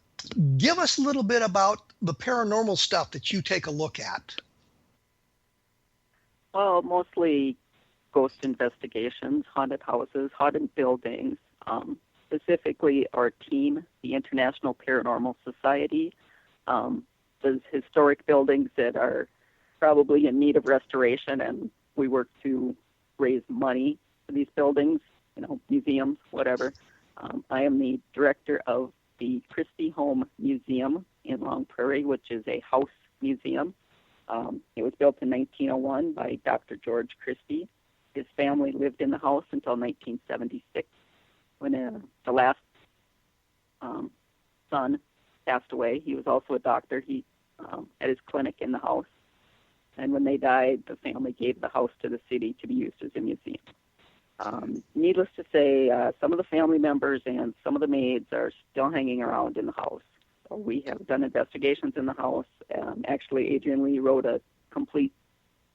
give us a little bit about the paranormal stuff that you take a look at. Well, mostly ghost investigations, haunted houses, haunted buildings. Specifically, our team, the International Paranormal Society, does historic buildings that are probably in need of restoration, and we work to raise money for these buildings, museums, whatever. I am the director of the Christie Home Museum in Long Prairie, which is a house museum. It was built in 1901 by Dr. George Christie. His family lived in the house until 1976, when the last son passed away. He was also a doctor. He had his clinic in the house. And when they died, the family gave the house to the city to be used as a museum. Needless to say, some of the family members and some of the maids are still hanging around in the house. So we have done investigations in the house. Actually, Adrian Lee wrote a complete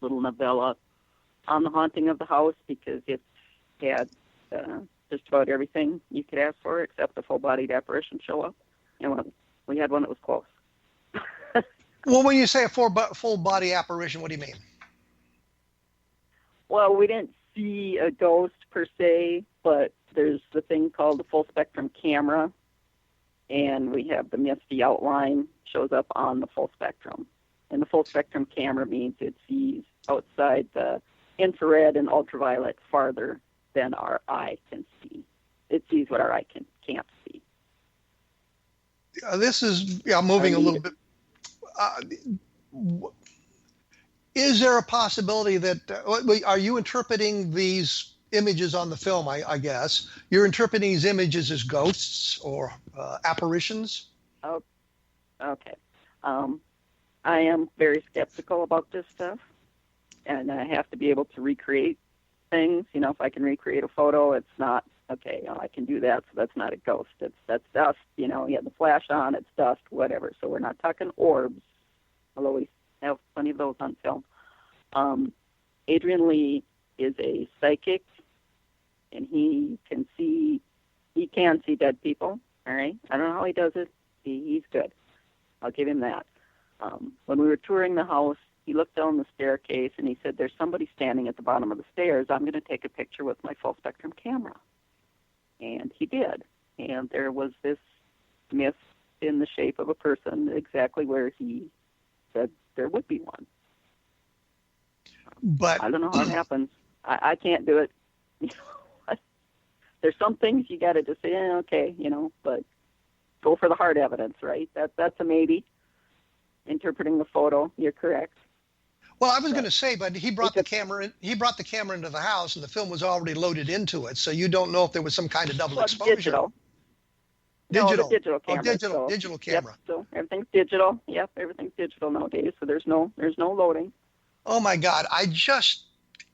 little novella on the haunting of the house because it had just about everything you could ask for except a full-bodied apparition show up. And we had one that was close. Well, when you say a full body apparition, what do you mean? Well, we didn't see a ghost per se, but there's the thing called the full spectrum camera, and we have the misty outline shows up on the full spectrum. And the full spectrum camera means it sees outside the infrared and ultraviolet farther than our eye can see. It sees what our eye can't see. This is moving a little bit. Is there a possibility that are you interpreting these images on the film? I guess you're interpreting these images as ghosts or apparitions. Oh, okay. I am very skeptical about this stuff, and I have to be able to recreate things. You know, if I can recreate a photo, it's not okay. You know, I can do that, so that's not a ghost. That's dust. You know, you have the flash on, it's dust, whatever. So we're not talking orbs, although we have plenty of those on film. Adrian Lee is a psychic, and he can see dead people. All right, I don't know how he does it. He's good. I'll give him that. When we were touring the house, he looked down the staircase and he said, "There's somebody standing at the bottom of the stairs. I'm going to take a picture with my full spectrum camera." And he did. And there was this mist in the shape of a person exactly where he said there would be one. But I don't know how it happens. I can't do it. There's some things you got to just say, okay, you know, but go for the hard evidence, right? That's a maybe. Interpreting the photo, you're correct. Well, I was going to say, but he brought the camera in. He brought the camera into the house, and the film was already loaded into it, so you don't know if there was some kind of double exposure. Digital. Digital. No, the digital camera. Digital camera. Yep, so everything's digital. Yep, everything's digital nowadays. So there's no loading. Oh my God! I just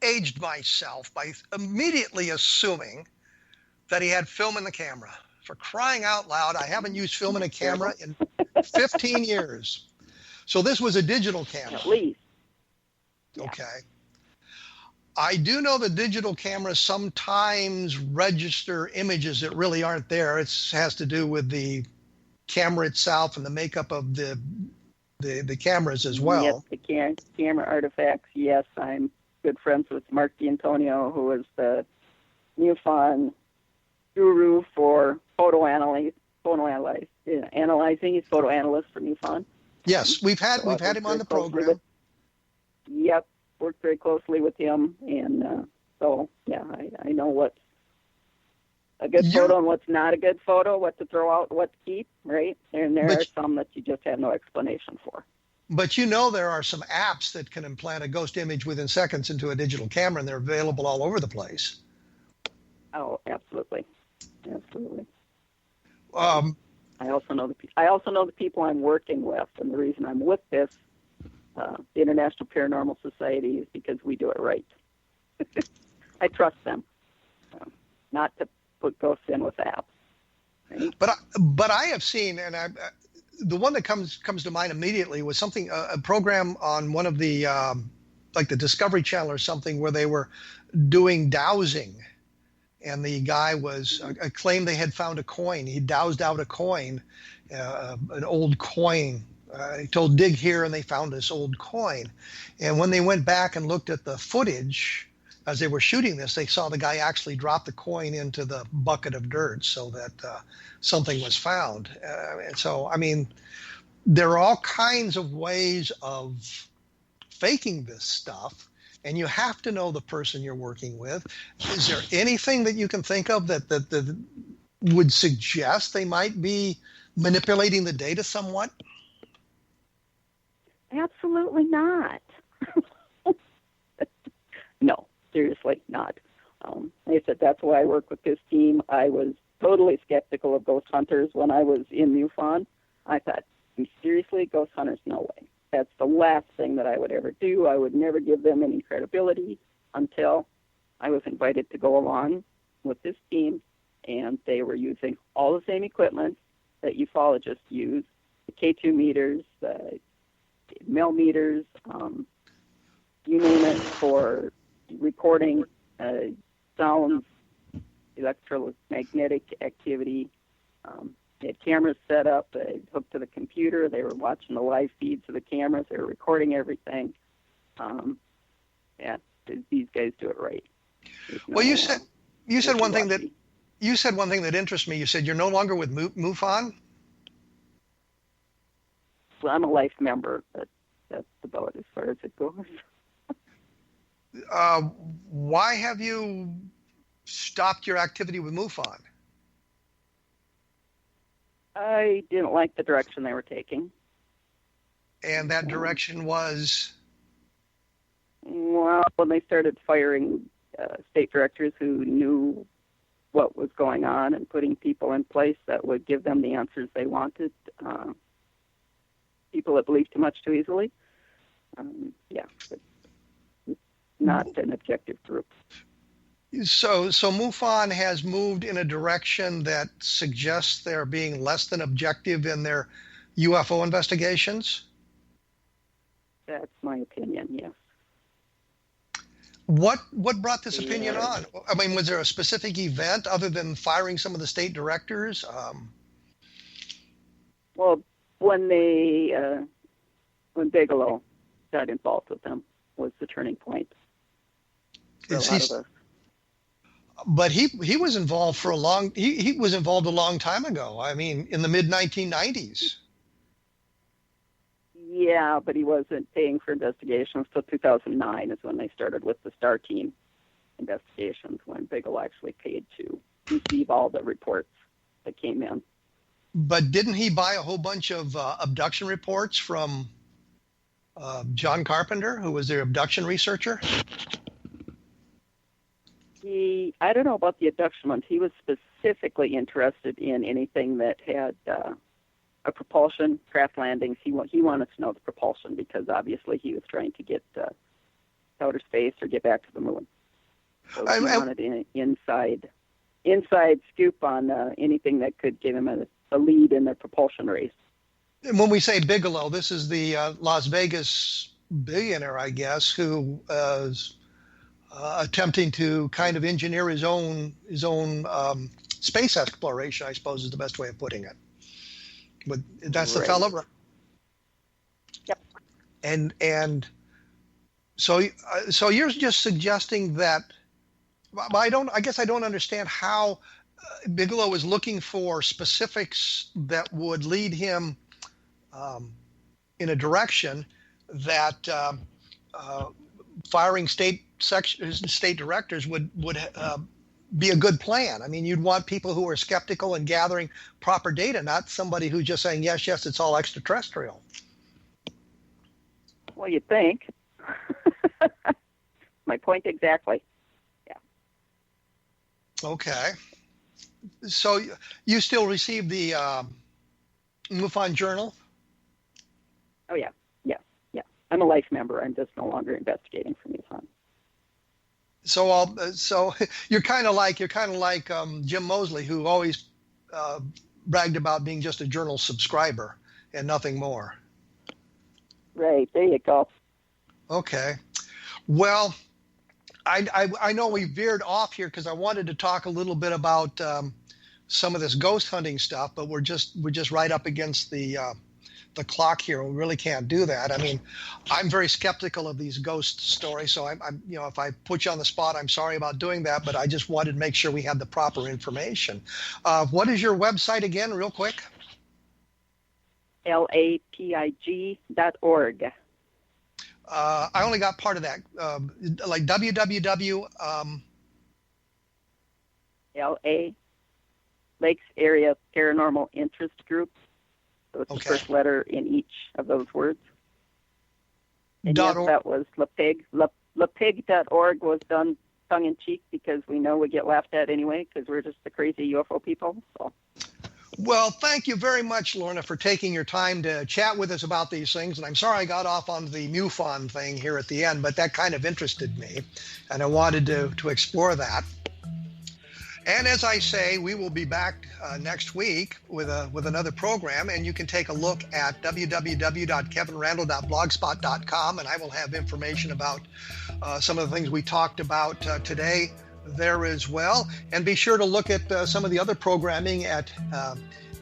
aged myself by immediately assuming that he had film in the camera. For crying out loud, I haven't used film in a camera in 15 years. So this was a digital camera. At least. Yeah. Okay. I do know that digital cameras sometimes register images that really aren't there. It has to do with the camera itself and the makeup of the cameras as well. Yes, the camera artifacts. Yes, I'm good friends with Mark D'Antonio, who is the MUFON guru for analyzing. He's photo analyst for MUFON. Yes, we've had him on the program. Yep, worked very closely with him, and so yeah, I know what's a good photo and what's not a good photo, what to throw out, what to keep, right? And there are some that you just have no explanation for. But you know there are some apps that can implant a ghost image within seconds into a digital camera, and they're available all over the place. Oh, absolutely. I also know the people I'm working with, and the reason I'm with this, the International Paranormal Society, is because we do it right. I trust them, not to put ghosts in with apps. Right? But I have seen, and the one that comes to mind immediately was something, a program on one of the like the Discovery Channel or something, where they were doing dowsing. And the guy claimed they had found a coin. He dowsed out a coin, an old coin. He told, dig here, and they found this old coin. And when they went back and looked at the footage as they were shooting this, they saw the guy actually drop the coin into the bucket of dirt so that something was found. And so, I mean, there are all kinds of ways of faking this stuff. And you have to know the person you're working with. Is there anything that you can think of that would suggest they might be manipulating the data somewhat? Absolutely not. No, seriously not. Like I said, that's why I work with this team. I was totally skeptical of ghost hunters when I was in MUFON. I thought, seriously, ghost hunters? No way. That's the last thing that I would ever do. I would never give them any credibility until I was invited to go along with this team, and they were using all the same equipment that ufologists use, the K2 meters, the mel meters, you name it, for recording sounds, electromagnetic activity, They had cameras set up, hooked to the computer. They were watching the live feeds of the cameras. They were recording everything. Yeah, these guys do it right. Well, you said one thing that interests me. You said you're no longer with MUFON. Well, I'm a life member, but that's about as far as it goes. Why have you stopped your activity with MUFON? I didn't like the direction they were taking. And that direction was? Well, when they started firing state directors who knew what was going on and putting people in place that would give them the answers they wanted, people that believe too much too easily. Yeah, but not an objective group. So MUFON has moved in a direction that suggests they're being less than objective in their UFO investigations? That's my opinion, yes. What brought this opinion on? I mean, was there a specific event other than firing some of the state directors? Well, when Bigelow got involved with them was the turning point. But he was involved for he was involved a long time ago. I mean, in the mid 1990s. Yeah, but he wasn't paying for investigations till 2009 is when they started with the STAR team investigations, when Bigelow actually paid to receive all the reports that came in. But didn't he buy a whole bunch of abduction reports from John Carpenter, who was their abduction researcher? I don't know about the abduction ones. He was specifically interested in anything that had a propulsion, craft landings. He wanted to know the propulsion because obviously he was trying to get outer space or get back to the moon. So he wanted an inside scoop on anything that could give him a lead in the propulsion race. And when we say Bigelow, this is the Las Vegas billionaire, I guess, who is attempting to kind of engineer his own space exploration, I suppose is the best way of putting it. But that's the fellow. Yep. And so you're just suggesting that. I guess I don't understand how Bigelow is looking for specifics that would lead him in a direction that firing state directors would be a good plan. I mean, you'd want people who are skeptical and gathering proper data, not somebody who's just saying, yes, it's all extraterrestrial. Well, you'd think. My point exactly. Yeah. Okay. So you still receive the MUFON Journal? Oh, yeah. I'm a life member. I'm just no longer investigating for MUFON. So you're kind of like Jim Mosley, who always bragged about being just a journal subscriber and nothing more. Right. There you go. Okay. Well, I know we veered off here because I wanted to talk a little bit about some of this ghost hunting stuff, but we're just right up against the clock here. We really can't do that. I mean, I'm very skeptical of these ghost stories, so I'm if I put you on the spot, I'm sorry about doing that, but I just wanted to make sure we had the proper information. What is your website again, real quick? lapig.org. I only got part of that. Like www. LA, Lakes Area Paranormal Interest Group. So it's the first letter in each of those words. And yes, that was LaPig. LaPig.org was done tongue-in-cheek because we know we get laughed at anyway because we're just the crazy UFO people. So. Well, thank you very much, Lorna, for taking your time to chat with us about these things. And I'm sorry I got off on the MUFON thing here at the end, but that kind of interested me, and I wanted to explore that. And as I say, we will be back next week with another program, and you can take a look at www.kevinrandle.blogspot.com, and I will have information about some of the things we talked about today there as well. And be sure to look at some of the other programming at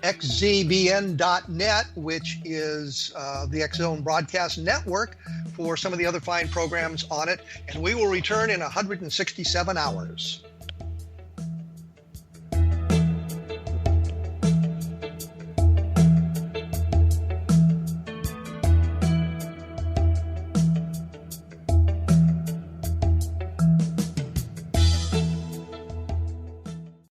xzbn.net, which is the X Zone Broadcast Network, for some of the other fine programs on it. And we will return in 167 hours.